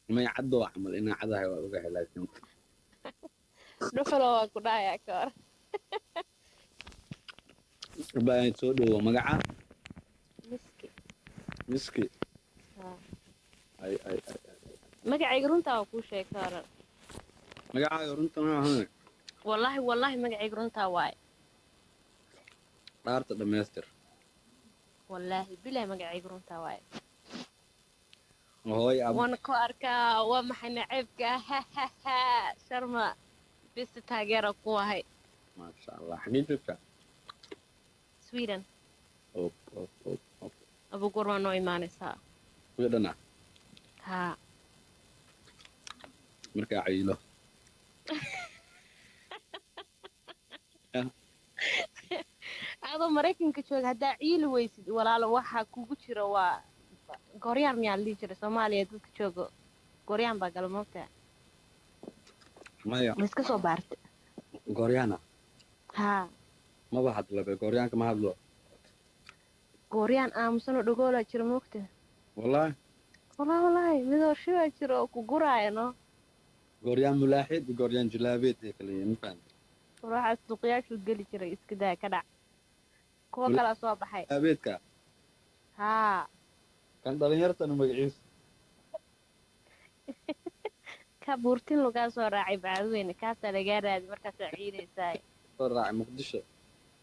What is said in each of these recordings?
ما يعدوا عمل إن عدها وقع لكن dhufalo waa ku dhahayaa ka hor. بقى يتسودوا مقعة Miski. مسكي Haa. أي Magacayga runtaa waa kuu sheeg ka hor. مقعة يرنتنا هنا Wallaahi magacayga runtaa waaye. عارت دميستر Wallaahi bilaa magacayga runtaa waaye. وهو أب Waan ku arkaa waa maxay naceebka ha ha ha sharma bista taageera ku ahay ما شاء الله حقيقتك Sweden أوب أوب أوب أوب abu goor waa noo imaanaysaa ويدنا haa مركا عيله adoo maraykanka jooga haddaa ciili weysid walaalo waxaa kugu jira waa gooryaan miyaa la dhihi jiray soomaaliya dadka jooga gooryaan baa gala moogtaa مايا ma iska soo baarta غوريانا haa ما بحد لبي غوريانك ما هدلو gooryaan aamusanoo dhagoolaa jira moogtaa والله wallaahi midoo shibaa jira oo ku guraaya no غوريان ملاحد وغوريان جلابيت هيك اللي مفهم waxaas duqyaashu geli jiray iska daa ka dhac kuwa kalaa soo baxay جلابيتك haa كان دلنيرتنا مقعيس ka buurtin lagaa soo raacay bacadweyne kaasaa lagaa raadi markaasaa ciidaysaa راعي مقدشة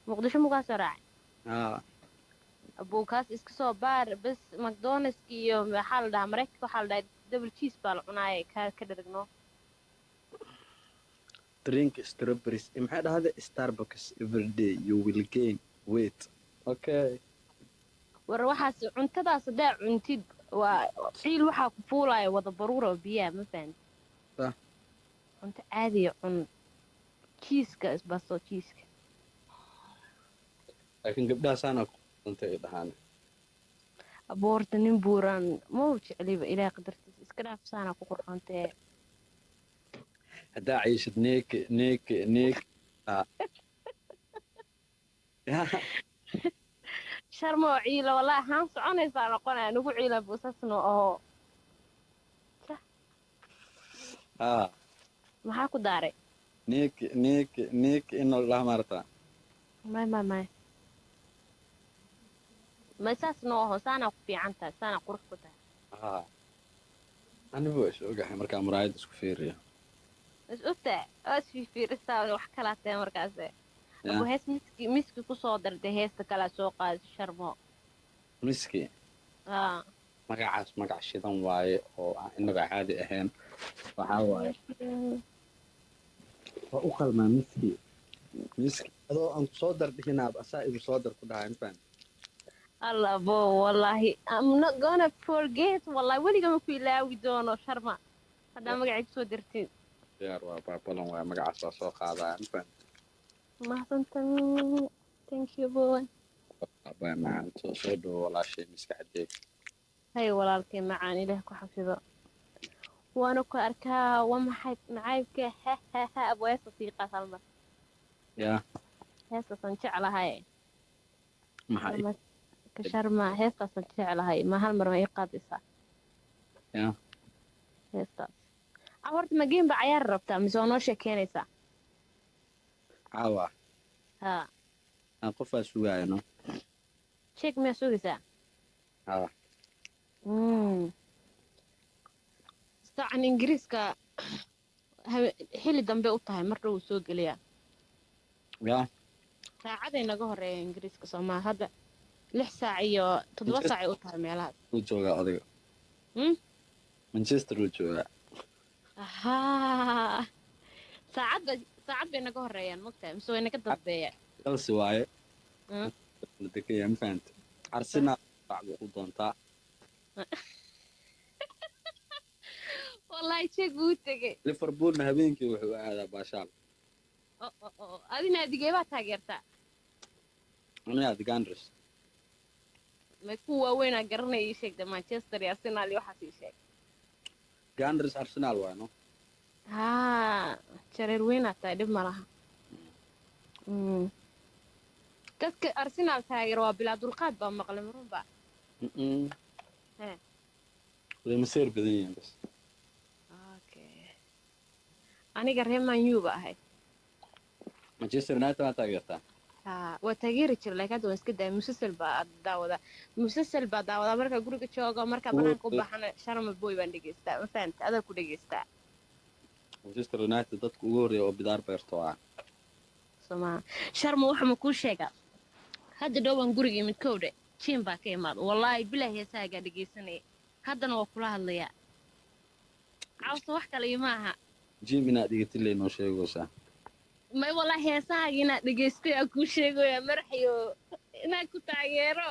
muqdisho mugaa soo raacay ها abuu kaas iska soo baar bas macdonaldska iyo maxaa la dhahaa maraykanka waxaa la dhahaa double cheese baa la cunaaya ka dhergno drink strawberries maxay dhahda Starbucks every day you will gain weight okay war waxaas cuntadaas hadaa cuntid waa ciil waxaa ku fuulaya wada baruura oo biyaha ma fahanti صح cunto caadiya cun jiiska isbaso jiiska laakiin gabdhaha saana kuntay ay dhahaan aboorta nin buuran ma u jecliba ilaahay qadartiisa iska dhaaf saana ku qurxoontee haddaa cayshid neek sharma oo ciila wallaahi haan soconaysaa noqonaya nugu ciila buusasno oo haa maxaa ku daaray neek inoo dhaha maarata may ma saas noo aho saanaa ku fiican tahay saanaa qurux ku tahay haa anigu is ogahay markaa muraayad isku fiiriyo is ogtaa oo isfiifiirisaa wax kalaa tahay markaase Ya. abu hees miski kusoo darday heesta kalaa soo qaadi sharmo miski aa magacaas magac shidan waaye oo aan inaga caadi ahayn waxaa waaye waa u qalmaa miski adoo aan kusoo dardhihinaab asaa igu soo dar ku dhahay mafaan alla bo wallahi I'm not gonna forget wallahi weliga ma ku ilaawi doono sharma haddaa magacay kusoo dartid diyaar waa baabalan waaye magacaas waa soo qaadaya mafaan mahadsantan thank you boy abaa macaan soo dhowo walaashay miska cadeeg hay walaalkay macaan ilaah ku xafido waana ku arkaa waa maxay nacaybka ha ha ha abu heesta siiqaas hal mar yaa heestaasaan jeclahay maxay ka sharma heestaasaan jeclahay ma hal mar ma ii qaadaysaa yaa heestaas horta ma game ba cayaari rabtaa mise waa noo sheekeynaysaa caawa haa aan qofaa sugaayano sheeg miyaa sugaysaa haa saacan ingiriiska xili dambe u tahay mar dhow soo geliyaa yaa saacaday naga horeeya ingiriiska soomaa hadda 6 saac iyo 7 saacay u tahay meelahaas uu joogaa odayga Manchester uu joogaa ahaa saacad bay naga horeeyaan mogtahay mise way naga dambeeyaan Chelsea waaye nadekaya ma fahanta Arsenal bacdu u doontaa wallahi sheeg buu tegay Liverpoolna habeenkii wuxuu aadaa baashaal adina adigee baa taageertaa aniga Gunners ma ku waaweynaa garanaya ii sheegda Manchester iyo Arsenal iyo waxaas ii sheeg Gunners Arsenal waaye no haa jareer weynaa tahay dhib ma laha dadka Arsenal taageero waa bilaa dulqaad baa maqlay marunba way maseer badan yihiin bas aniga reer Man U ba ahay Manchester United ma taageertaa waa taageeri jiray laakiin hadda waan iska daayay musalsal baa daawada marka guriga joogo marka banaanka u baxana Sharma Boy baan dhageystaa ma fahanta adaa ku dhageystaa Manchester United dadku ugu horeeya oo bidaar beerto ah Soma Sharma waxa ma ku sheegaa hadda dhawaan guriga imid kowde jim baa ka imaad wallahi bilaahi heesaaga dhageysanay haddana waa kula hadlayaa cawsa wax kale maaha jim inaad dhigatilay noo sheegaysaa may wallahi heesaaga inaad dhageystay aan ku sheegayaa marxiyo inaad ku taageero